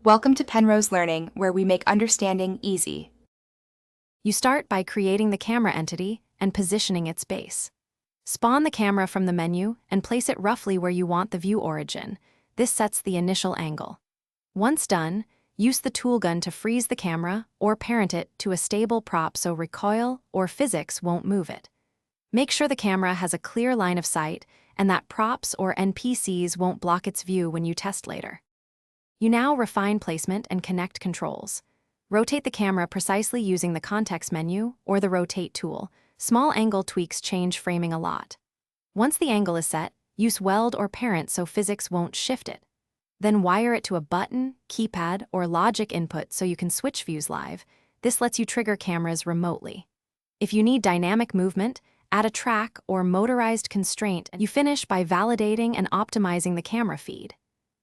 Welcome to Penrose Learning, where we make understanding easy. You start by creating the camera entity and positioning its base. Spawn the camera from the menu and place it roughly where you want the view origin. This sets the initial angle. Once done, use the tool gun to freeze the camera or parent it to a stable prop so recoil or physics won't move it. Make sure the camera has a clear line of sight and that props or NPCs won't block its view when you test later. You now refine placement and connect controls. Rotate the camera precisely using the context menu or the rotate tool. Small angle tweaks change framing a lot. Once the angle is set, use weld or parent so physics won't shift it. Then wire it to a button, keypad, or logic input so you can switch views live. This lets you trigger cameras remotely. If you need dynamic movement, add a track or motorized constraint, and you finish by validating and optimizing the camera feed.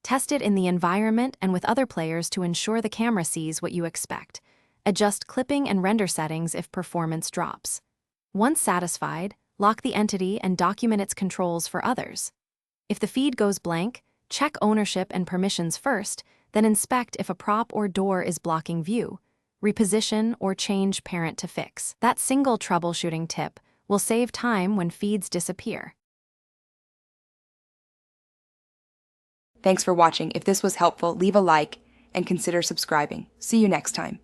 Test it in the environment and with other players to ensure the camera sees what you expect. Adjust clipping and render settings if performance drops. Once satisfied, lock the entity and document its controls for others. If the feed goes blank, check ownership and permissions first, then inspect if a prop or door is blocking view. Reposition or change parent to fix. That single troubleshooting tip will save time when feeds disappear. Thanks for watching. If this was helpful, leave a like and consider subscribing. See you next time.